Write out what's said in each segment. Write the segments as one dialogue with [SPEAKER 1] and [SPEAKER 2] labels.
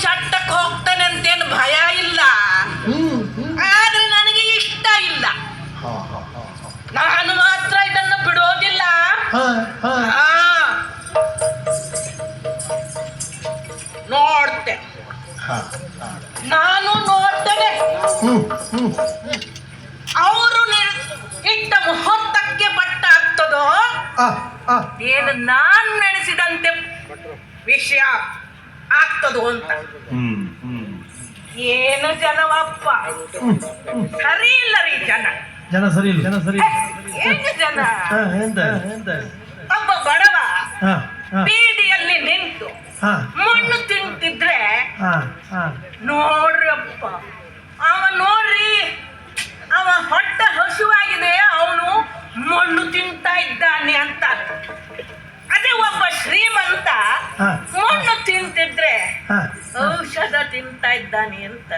[SPEAKER 1] ಚಟ್ಟಕ್ಕೆ ಹೋಗ್ತಾನೆ ಅಂತೇನು ಭಯ ಇಲ್ಲ, ಆದ್ರೆ ನನಗೆ ಇಷ್ಟ ಇಲ್ಲ. ನಾನು ಮಾತ್ರ ಇದನ್ನು ಬಿಡೋದಿಲ್ಲ. ನೋಡ್ತೆ, ನಾನು ನೋಡ್ತೇನೆ. ಅವರು ಇಟ್ಟ ಮುಹೂರ್ತಕ್ಕೆ ಬಟ್ಟ ಆಗ್ತದೋ ಏನು ನಾನು ನಡೆಸಿದಂತೆ ವಿಷಯ ಆಗ್ತದೋ ಅಂತ. ಏನು ಜನವಪ್ಪ, ಸರಿ ಇಲ್ಲ ರೀ ಜನ. ಏನು ಜನ? ಒಬ್ಬ ಬಡವ ಬೀದಿಯಲ್ಲಿ ನಿಂತು ಮಣ್ಣು ತಿಂತಿದ್ರೆ ನೋಡ್ರಪ್ಪ, ನೋಡ್ರಿ, ಅವ ಹೊಟ್ಟೆ ಹಸುವಾಗಿದೆ, ಅವನು ಮಣ್ಣು ತಿಂತಾ ಇದ್ದಾನೆ ಅಂತ. ಅದೇ ಒಬ್ಬ ಶ್ರೀಮಂತ ಮಣ್ಣು ತಿಂತಿದ್ರೆ ಔಷಧ ತಿಂತಾ ಇದ್ದಾನೆ ಅಂತ.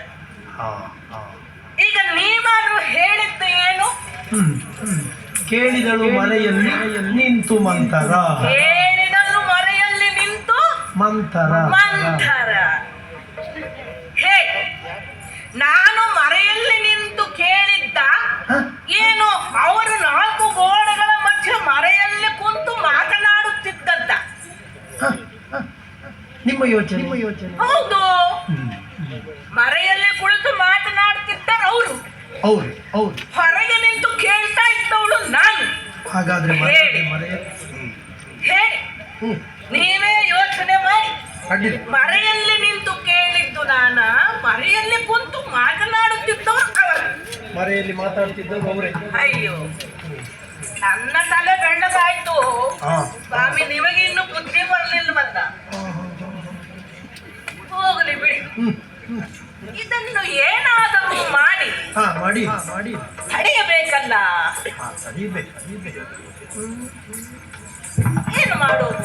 [SPEAKER 1] ಈಗ ನೀವಾದ್ರೂ ಹೇಳಿದ್ದು ಏನು?
[SPEAKER 2] ಕೇಳಿದಳು ಮರೆಯಲ್ಲಿ ನಿಂತು ಮಂತರ,
[SPEAKER 1] ಕೇಳಿದಳು ಮರೆಯಲ್ಲಿ ನಿಂತು
[SPEAKER 2] ಮಂತರ.
[SPEAKER 1] ಹೇ, ನಾನು ಮರೆಯಲ್ಲಿ ನಿಂತು ಕೇಳಿದ್ದ ಏನು? ಅವರು 4 ಗೋಡೆಗಳ ಮಧ್ಯೆ ಮರೆಯಲ್ಲಿ ಕುಂತು ಮಾತನಾಡುತ್ತಿದ್ದದ್ದ.
[SPEAKER 2] ನಿಮ್ಮ ಯೋಚನೆ.
[SPEAKER 1] ಹೌದು, ಮರೆಯಲ್ಲಿ ಕುಳಿತು ಮಾತನಾಡುತ್ತಿದ್ದಾರೆ ಅವರು. ಹೊರಗೆ ನಿಂತು ಕೇಳ್ತಾ ಇದ್ದವಳು ನಾನು.
[SPEAKER 2] ಹಾಗಾದ್ರೆ
[SPEAKER 1] ಹೇಳಿ, ನೀವೇ ಯೋಚನೆ ಮಾಡಿ. ಮರೆಯಲ್ಲಿ ನಿಂತು ಕೇಳಿದ್ದು ನಾನ, ಮರೆಯಲ್ಲಿ ಕುಂತು ಮಾತನಾಡುತ್ತಿದ್ದವರು ಅವರು.
[SPEAKER 2] ಮರೆಯಲ್ಲಿ ಮಾತಾಡ್ತಿದ್ದವರು ಅವರೇ.
[SPEAKER 1] ಅಯ್ಯೋ, ನನ್ನ ತಲೆ ಬೆಳ್ಳಗಾಯ್ತು ಸ್ವಾಮಿ, ನಿಮಗೆ ಇನ್ನು ಬುದ್ಧಿ ಬರ್ಲಿಲ್ವಲ್ಲ. ಹೋಗಲಿ ಬಿಡಿ, ಇದನ್ನು ಏನಾದರೂ ಮಾಡಿ ತಡೆಯಬೇಕಲ್ಲ. ಏನು ಮಾಡೋದು?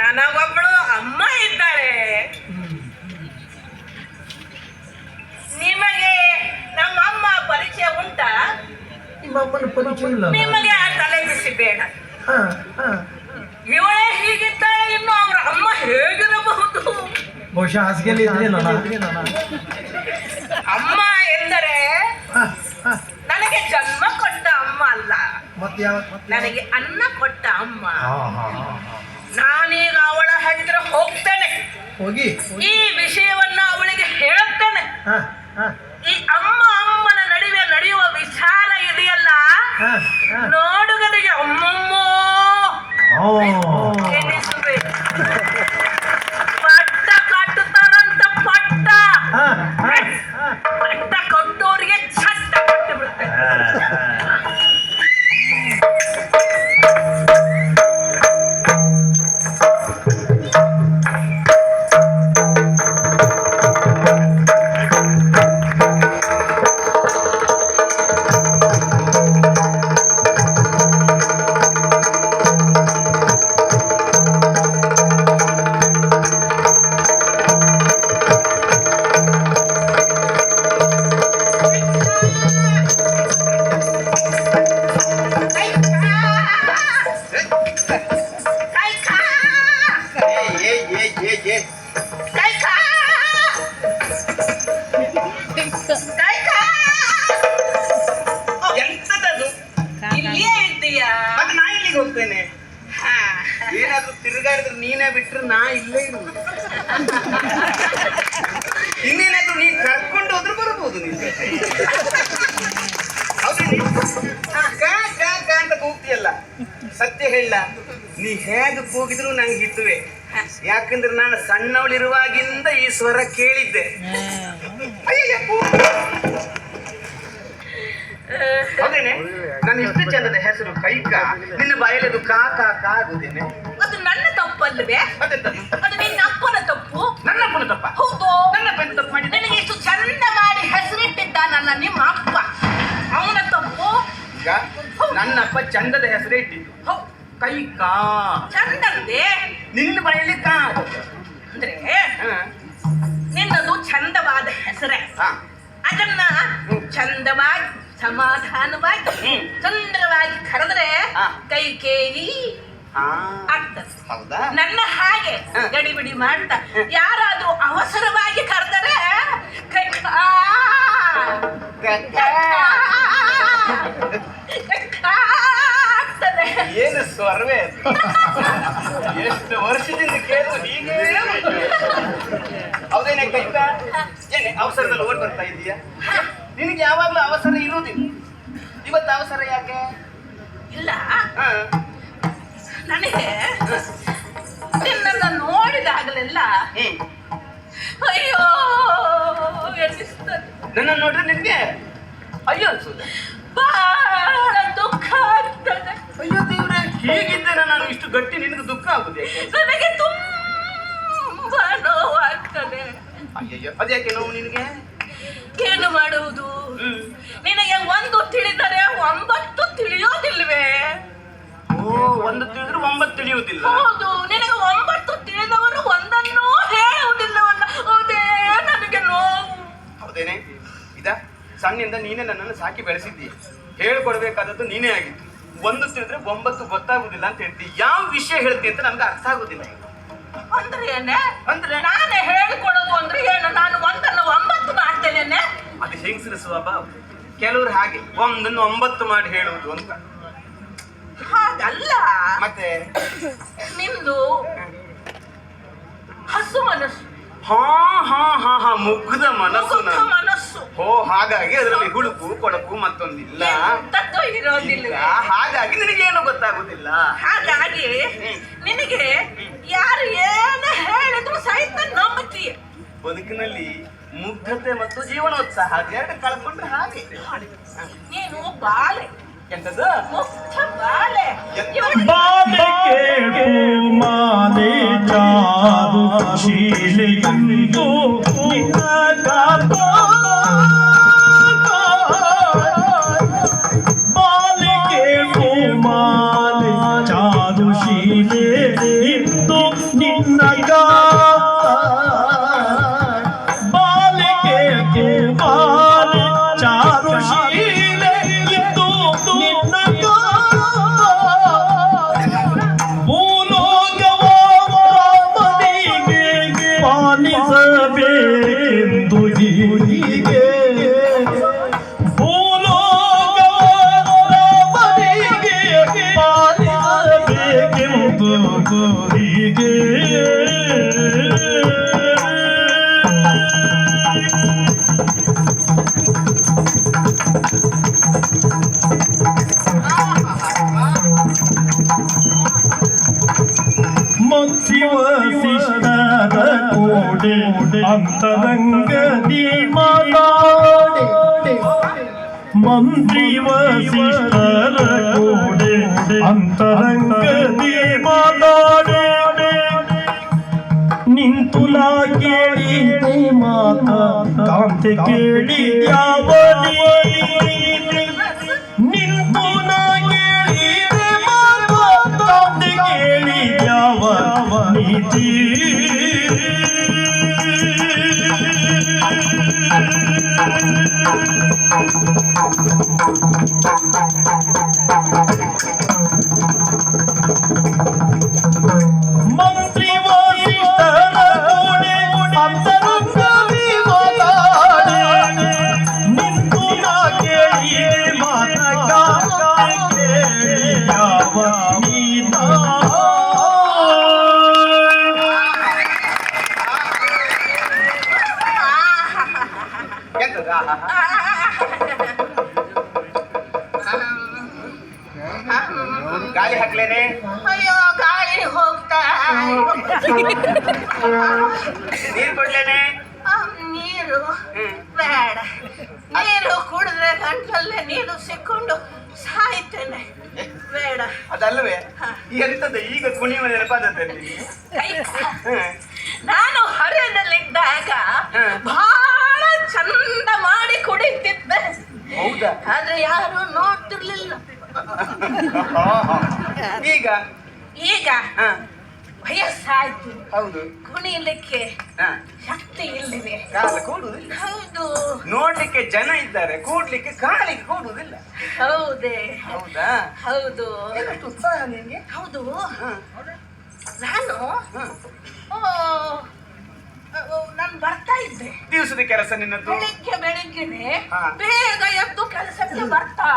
[SPEAKER 1] ನನಗೊಬ್ಬಳು ಅಮ್ಮ ಇದ್ದಾಳೆ. ನಿಮಗೆ ನಮ್ಮಮ್ಮ ಪರಿಚಯ ಉಂಟಾ? ನಿಮಗೆ ಆ ತಲೆ ಬಿಸಿ ಬೇಡ. ಇವಳೇ ಹೀಗಿದ್ದಾಳೆ, ಇನ್ನು ಅವರ ಅಮ್ಮ ಹೇಗಿರಬಹುದು?
[SPEAKER 2] ಬಹುಶಃ ಹಾಸಿಗೆಯಲ್ಲಿ ಇದ್ರೆ
[SPEAKER 1] ಅಮ್ಮ ಎಂದರೆ ನನಗೆ ಜನ್ಮ ಕೊಟ್ಟ ಅಮ್ಮ ಅಲ್ಲ, ನನಗೆ ಅನ್ನ ಕೊಟ್ಟ ಅಮ್ಮ. ನಾನೀಗ ಅವಳ ಹತ್ತಿರ ಹೋಗ್ತೇನೆ, ಈ ವಿಷಯವನ್ನ ಅವಳಿಗೆ ಹೇಳ್ತೇನೆ. ಈ ಅಮ್ಮನ ನಡುವೆ ನಡೆಯುವ ವಿಚಾರ ಇದೆಯಲ್ಲ, ನೋಡುಗರಿಗೆ ಅಮ್ಮಮ್ಮೋ ಎನಿಸಬೇಕು. ಪಟ್ಟ ಕಟ್ಟುತ್ತಾರಂತ, ಪಟ್ಟ ಕೊಟ್ಟೋರಿಗೆ ಚಟ್ಟ ಕೊಟ್ಟು ಬಿಡ್ತಾರೆ.
[SPEAKER 3] ಏನಾದ್ರೂ ತಿರುಗಾಡಿದ್ರೆ ನೀನೇ ಬಿಟ್ರೆ ನಾ ಇಲ್ಲೇ ಇರುವುದು. ಇನ್ನೇನಾದ್ರೂ ನೀನ್ ಕರ್ಕೊಂಡು ಹೋದ್ರೆ ಬರ್ಬೋದು. ನೀನ್ ಅಂತ ಕೂಗ್ತಿಯಲ್ಲ, ಸತ್ಯ ಹೇಳ, ನೀ ಹೇಗೆ ಕೂಗಿದ್ರು ನಂಗೆ ಹಿತುವೆ. ಯಾಕಂದ್ರೆ ನಾನು ಸಣ್ಣವಳಿರುವಾಗಿಂದ ಈ ಸ್ವರ ಕೇಳಿದ್ದೆ. ಹೌದೇನೆ? ನಾನು ಇಷ್ಟು ಚಂದದ ಹೆಸರು ಕೈಕ, ನಿನ್ನ ಬಾಯಲ್ಲಿ ಅದು ಕಾ ಕಾ ಕಾ ಆಗುದೇನೆ?
[SPEAKER 1] ಅದು ನನ್ನ ತಪ್ಪಲ್ವೇ? ಅದು ನಿನ್ನ ಅಪ್ಪನ ತಪ್ಪು.
[SPEAKER 3] ನನ್ನ ಅಪ್ಪನ ತಪ್ಪ?
[SPEAKER 1] ಹೌದು,
[SPEAKER 3] ನನ್ನ ಅಪ್ಪನ ತಪ್ಪು ಮಾಡಿ
[SPEAKER 1] ನನಗೆ ಇಷ್ಟು ಚಂದ ಮಾಡಿ ಹೆಸರಿಟ್ಟಿದ್ದಾನಲ್ಲ ನಿಮ್ಮ ಅಪ್ಪ, ಅವನ ತಪ್ಪು.
[SPEAKER 3] ಈಗ ನನ್ನ ಅಪ್ಪ ಚಂದದ ಹೆಸರೇ ಇಟ್ಟಿದ್ದು ಕೈಕಾ.
[SPEAKER 1] ಚಂದಂದೆ
[SPEAKER 3] ನಿನ್ನ ಬಾಯಲ್ಲಿ ಕಾ
[SPEAKER 1] ಅಂದ್ರೆ ನಿನ್ನದು ಚಂದವಾದ ಹೆಸರೇ. ಅದನ್ನ ಚಂದವಾಗಿ ಸಮಾಧಾನವಾಗಿ ಸುಂದರವಾಗಿ ಕರೆದ್ರೆ ಕೈಕೇಯಿ
[SPEAKER 3] ಹಾ
[SPEAKER 1] ಆಗ್ತದೆ.
[SPEAKER 3] ಹೌದಾ?
[SPEAKER 1] ನನ್ನ ಹಾಗೆ
[SPEAKER 3] ಹ.
[SPEAKER 1] ಗಡಿಬಿಡಿ ಮಾಡ್ತಾ ಯಾರಾದ್ರೂ ಅವಸರವಾಗಿ ಕರೆದರೆ ಆಗ್ತದೆ.
[SPEAKER 3] ಏನು ಸ್ವರ್ವೇ ಎಷ್ಟು ವರ್ಷದಿಂದ ಕೇಳು ಹೀಗೆ ಹೌದೇನೆ ಕೈತ ಏನೇ ಅವಸರದಲ್ಲಿ ಓಡ್ ಬರ್ತಾ ಇದೀಯಾ? ನಿನಗೆ ಯಾವಾಗ್ಲೂ ಅವಸರ ಇರುವುದಿಲ್ಲ, ಇವತ್ತು ಅವಸರ ಯಾಕೆ?
[SPEAKER 1] ಇಲ್ಲ,
[SPEAKER 3] ಹಾ
[SPEAKER 1] ನನಗೆ ನಿನ್ನನ್ನು ನೋಡಿದಾಗಲೆಲ್ಲ ಅಯ್ಯೋ ಎನಿಸ್ತದೆ.
[SPEAKER 3] ನನ್ನ ನೋಡ್ರೆ ನಿನ್ಗೆ ಅಯ್ಯೋ ಅನ್ಸುದ?
[SPEAKER 1] ಬಹಳ ದುಃಖ ಆಗ್ತದೆ.
[SPEAKER 3] ಅಯ್ಯೋ ದೇವ್ರೆ, ಹೀಗಿದ್ದೇನೆ ನಾನು ಇಷ್ಟು ಗಟ್ಟಿ, ನಿನಗೆ ದುಃಖ ಆಗುದು ಯಾಕೆ?
[SPEAKER 1] ನನಗೆ ತುಂಬಾ ನೋವಾಗ್ತದೆ.
[SPEAKER 3] ಅಯ್ಯಯ್ಯೋ, ಅದ್ಯಾಕೆ ನೋವು ನಿನಗೆ?
[SPEAKER 1] ಏನು ಮಾಡುವುದು? ನಿನಗೆ ಒಂದು ತಿಳಿದರೆ 9 ತಿಳಿಯೋದಿಲ್ವೇ?
[SPEAKER 3] ಓ, ಒಂದು ತಿಳಿದ್ರೆ 9 ತಿಳಿಯುವುದಿಲ್ಲ.
[SPEAKER 1] ಹೌದು, ನಿನಗೆ 9 ತಿಳಿದವರು ಒಂದನ್ನೂ ಹೇಳುವುದಿಲ್ಲವಲ್ಲ. ಅದೇ ನನಗೆ ನೋವು.
[SPEAKER 3] ಹೌದೇನೆ? ಇದ ಸಣ್ಣಿಂದ ನೀನೇ ನನ್ನನ್ನು ಸಾಕಿ ಬೆಳೆಸಿದ್ದೀಯ, ಹೇಳ್ಕೊಡ್ಬೇಕಾದದ್ದು ನೀನೇ ಆಗಿತ್ತು. ಒಂದು ತಿಳಿದ್ರೆ 9 ಗೊತ್ತಾಗುದಿಲ್ಲ ಅಂತ ಹೇಳ್ತೀವಿ. ಯಾವ ವಿಷಯ ಹೇಳ್ತೀನಿ ಅಂತ ನಮ್ಗೆ ಅರ್ಥ ಆಗುದಿಲ್ಲ.
[SPEAKER 1] ಅಂದ್ರೆ ಏನೇ?
[SPEAKER 3] ಅಂದ್ರೆ
[SPEAKER 1] ನಾನೇ ಹೇಳಿಕೊಡೋದು ಅಂದ್ರೆ ಏನು? ನಾನು 1 9 ಮಾಡ್ತೇನೆ.
[SPEAKER 3] ಅದು ಹೆಂಗಸರ ಸ್ವಭಾವ. ಕೆಲವರು ಹಾಗೆ 1 9 ಮಾಡಿ ಹೇಳುವುದು ಅಂತ.
[SPEAKER 1] ಹಾಗಲ್ಲ,
[SPEAKER 3] ಮತ್ತೆ
[SPEAKER 1] ನಿಮ್ದು ಹಸು ಮನಸ್ಸು,
[SPEAKER 3] ಹಾ ಹಾ ಹಾ ಹಾ ಮುಗ್ಧ ಮನಸ್ಸು
[SPEAKER 1] ಮುಗ್ಧ
[SPEAKER 3] ನಾನು.
[SPEAKER 1] ಮನಸ್ಸು.
[SPEAKER 3] ಓ, ಹಾಗಾಗಿ ಅದರಲ್ಲಿ ಹುಳುಕು ಕೊಳಕು ಮತ್ತೊಂದಿಲ್ಲ.
[SPEAKER 1] ಎಂತದ್ದು ಇರೋದಿಲ್ಲ.
[SPEAKER 3] ಇಲ್ಲ, ಹಾಗಾಗಿ ನಿನಗೇನು ಗೊತ್ತಾಗುದಿಲ್ಲ.
[SPEAKER 1] ಹಾಗಾಗಿ ನಿನಗೆ ಯಾರು ಏನು ಹೇಳಿದ್ರು ಸಹಿತ ನಂಬುತ್ತೀಯ.
[SPEAKER 3] ಬದುಕಿನಲ್ಲಿ ಮುಗ್ಧತೆ ಮತ್ತು ಜೀವನೋತ್ಸಾಹ ಎರಡು ಕಳ್ಕೊಂಡ್ರೆ ಹಾಗೆ.
[SPEAKER 1] ನೀನು ಬಾಲೆ,
[SPEAKER 3] ಎಂತದ್ದು?
[SPEAKER 1] ಮುಗ್ಧ ಬಾಲೆ.
[SPEAKER 4] ಬಾಲಿಕೆ ಮಾಲೆ ಚಾರು ಶೀಲೆಯಂದು ಬಾಲಿಕೆ ಮಾಲೆ ಚಾರು ಶೀಲೆ ಇಂದು ನಿನ್ನ ಬಾಲಿಕೆ ಮಾಲೆ ಚಾರು ಶೀಲೆ ಇಂದು ನಿನ್ನ ಪಾಲಿಸಬೇಕೆಂದು ಹೀಗೆ ಭೂಲೋಕವರಿಗೆ ಪಾಲಿಸಬೇಕೆಂದು ಹೀಗೆ ಮಂತ್ರಿವಸಿಷ್ಠರ ಕೋಡೆ ಅಂತರಂಗದಿ ಮಾತಾಡೆ ಮಂತ್ರಿವಸಿಷ್ಠರ ಕೋಡೆ ಅಂತರಂಗದಿ ಮಾತಾಡೆ ನಿಂತು ನಾ ಕೇಳಿದೆ ಮಾತ ಕಾಂತೆ ಕೇಳಿ ಯಾವ ನಿಂತು ನಾ ಕೇಳಿದೆ ಮಾತ ಕಾಂತೆ ಕೇಳಿ ಯಾವ ನೀತಿ ಮಂತ್ರಿ ವಸಿಷ್ಠರ ಕೋಡೆ ಅಂತರಂಗದಿ ಮಾತಾಡೆ ನಿಂತು ನಾ ಕೇಳಿದೆ ಮಾತ ಕಾಂತೆ ಕೇಳಿ ಯಾವ ನೀತ
[SPEAKER 3] ಎಂತದ್ದು? ಗಾಳಿ ಹಾಕ್ಲೇನೆ?
[SPEAKER 1] ಅಯ್ಯೋ, ಗಾಳಿ ಹೋಗ್ತಾ
[SPEAKER 3] ನೀರು ಕೊಡ್ಲೇನೆ?
[SPEAKER 1] ನೀರು ಬೇಡ. ನೀರು ಕುಡಿದ್ರೆ ಗಂಟಲಲ್ಲೇ ನೀರು ಸಿಕ್ಕೊಂಡು ಸಾಯ್ತೇನೆ. ಬೇಡ.
[SPEAKER 3] ಅದಲ್ವೇ ಎಂತದ್ದು ಈಗ ಕುಣಿಯುವ ನೆನಪಾದದ್ದು
[SPEAKER 1] ನಾನು ಹರಿಯದಲ್ಲಿದ್ದಾಗ ಬಹಳ ಚಂದ ಮಾಡಿ ಕುಡಿತಿದ್ದೆ.
[SPEAKER 3] ಹೌದಾ?
[SPEAKER 1] ಆದ್ರೆ ಯಾರು ನೋಡ್ತಿರ್ಲಿಲ್ಲ.
[SPEAKER 3] ಈಗ
[SPEAKER 1] ಈಗ ವಯಸ್ಸ ಆಯ್ತು.
[SPEAKER 3] ಹೌದು.
[SPEAKER 1] ಕುಣಿಲಿಕ್ಕೆ
[SPEAKER 3] ಹಾ.
[SPEAKER 1] ಶಕ್ತಿ ಇಲ್ಲವೇ?
[SPEAKER 3] ಕಾಲ ಕೂಡುವುದಿಲ್ಲ.
[SPEAKER 1] ಹೌದು.
[SPEAKER 3] ನೋಡ್ಲಿಕ್ಕೆ ಜನ ಇದ್ದಾರೆ, ಕೂಡ್ಲಿಕ್ಕೆ ಕಾಲಿಗೆ ಕೂಡುವುದಿಲ್ಲ.
[SPEAKER 1] ಹೌದೇ?
[SPEAKER 3] ಹೌದಾ?
[SPEAKER 1] ಹೌದು.
[SPEAKER 3] ಎಷ್ಟು ಉತ್ಸಾಹ ನಿಂಗೆ?
[SPEAKER 1] ಹೌದು.
[SPEAKER 3] ಹಾ.
[SPEAKER 1] ನಾನು
[SPEAKER 3] ಹಾ.
[SPEAKER 1] ನಾನು ಬರ್ತಾ ಇದ್ದೆ.
[SPEAKER 3] ದಿವಸದ ಕೆಲಸ ನಿನ್ನದು?
[SPEAKER 1] ಬೆಳಿಗ್ಗೆನೆ
[SPEAKER 3] ಹಾ.
[SPEAKER 1] ಬೇಗ ಎದ್ದು ಕೆಲಸಕ್ಕೆ ಬರ್ತಾ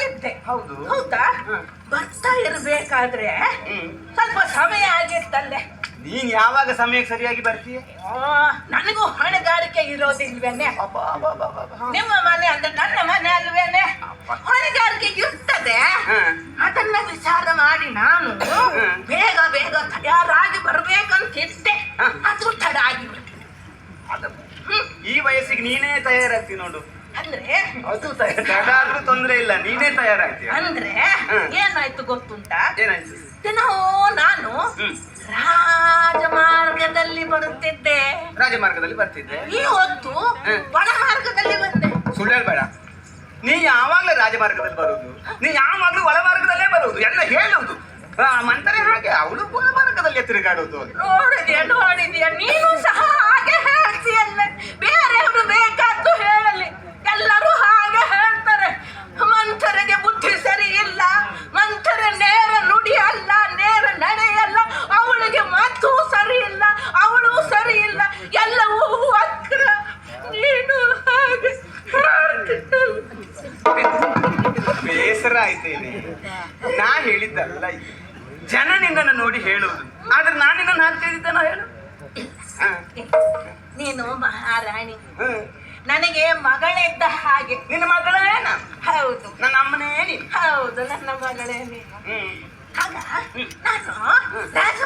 [SPEAKER 1] ಇದ್ದೆ.
[SPEAKER 3] ಹೌದು.
[SPEAKER 1] ಹೌದಾ?
[SPEAKER 3] ಹಾ.
[SPEAKER 1] ಬರ್ತಾ ಇರ್ಬೇಕಾದ್ರೆ
[SPEAKER 3] ಹ್ಮ್.
[SPEAKER 1] ಸ್ವಲ್ಪ ಸಮಯ ಆಗಿತ್ತಲ್ಲೇ.
[SPEAKER 3] ನೀನ್ ಯಾವಾಗ ಸಮಯಕ್ಕೆ ಸರಿಯಾಗಿ ಬರ್ತೀಯ?
[SPEAKER 1] ನನಗೂ ಹೊಣೆಗಾರಿಕೆ ಇರೋದಿಲ್ವೇನೆ? ನಿಮ್ಮ ಮನೆ ಅಂದ್ರೆ ನನ್ನ ಮನೆ ಅಲ್ವೇನೆ? ಹೊಣೆಗಾರಿಕೆ ಇರ್ತದೆ. ಅದನ್ನ ವಿಚಾರ ಮಾಡಿ ನಾನು ಬೇಗ ಬೇಗ ತಯಾರಾಗಿ ಬರ್ಬೇಕಂತಿದ್ದೆ. ಅದು ತಡ ಆಗಿಬಿಟ್ಟು.
[SPEAKER 3] ಈ ವಯಸ್ಸಿಗೆ ನೀನೇ ತಯಾರಾಗ್ತಿ ನೋಡು.
[SPEAKER 1] ಅಂದ್ರೆ
[SPEAKER 3] ಅದು ತಡ ಆದ್ರೂ ತೊಂದ್ರೆ ಇಲ್ಲ, ನೀನೇ ತಯಾರಾಗ್ತೀಯ.
[SPEAKER 1] ಅಂದ್ರೆ ಏನಾಯ್ತು ಗೊತ್ತುಂಟಾ?
[SPEAKER 3] ಏನಾಯ್ತು?
[SPEAKER 1] ದಿನೋ ನಾನು ರಾಜಮಾರ್ಗದಲ್ಲಿ ಬರುತ್ತಿದ್ದೆ.
[SPEAKER 3] ರಾಜಮಾರ್ಗದಲ್ಲಿ ಬರ್ತಿದ್ದೆ.
[SPEAKER 1] ಈ ಹೊತ್ತು ಒಳ ಮಾರ್ಗದಲ್ಲಿ ಬಂದೆ.
[SPEAKER 3] ಸುಳ್ಳು ಹೇಳ್ಬೇಡ. ನೀ ಯಾವಾಗ್ಲೂ ರಾಜಮಾರ್ಗದಲ್ಲಿ ಬರುದು, ನೀ ಯಾವಾಗ್ಲೂ ಒಳ ಮಾರ್ಗದಲ್ಲೇ ಬರುದು, ಎಲ್ಲ ಹೇಳುದು. ಮಂತಾರೆ ಹಾಗೆ ಅವಳು ಒಳ ಮಾರ್ಗದಲ್ಲಿ ತಿರುಗಾಡುದು.
[SPEAKER 1] ನೋಡಿದ್ಯಾ ನೀನು ಸಹ ಹಾಗೆ ಹೇಳ್ತೀಯಲ್ಲ. ಬೇರೆಯವರು ಬೇಕಾದ್ದು ಹೇಳಲಿ, ಎಲ್ಲರೂ ಹಾಗೆ ಹೇಳ್ತಾರೆ. ಮಂಥರೆಗೆ ಬುದ್ಧಿ ಸರಿ ಇಲ್ಲ, ಮಂಥರೆ ನೇರ ನುಡಿ ಅಲ್ಲ, ನೇರ ನಡೆಯಲ್ಲ, ಅವಳಿಗೆ ಮಾತು ಸರಿ ಇಲ್ಲ, ಅವಳು ಸರಿ ಇಲ್ಲ, ಎಲ್ಲವೂ ವಕ್ರ. ನೀನು ಹಾಗೆ
[SPEAKER 3] ಬೇಸರ ಆಯ್ತೇನೆ. ನಾ ಹೇಳಿದ್ದಲ್ಲ, ಜನ ನಿನ್ನನ್ನು ನೋಡಿ ಹೇಳುವುದು. ಆದ್ರೆ ನಾನು ನಿನ್ನನ್ನು ಹಾಗೆ ತಿಳಿದಿದ್ದೇನೋ ಹೇಳು.
[SPEAKER 1] ನೀನು ಮಹಾರಾಣಿ, ನನಗೆ ಮಗಳಿದ್ದ ಹಾಗೆ.
[SPEAKER 3] ನಿನ್ನ ಮಗಳೇ ನಾನು?
[SPEAKER 1] ಹೌದು.
[SPEAKER 3] ನನ್ನ ಅಮ್ಮನೇ ನೀನು?
[SPEAKER 1] ಹೌದು, ನನ್ನ ಮಗಳೇ ನೀನು. ಆಗ ನಾನು ರಾಜ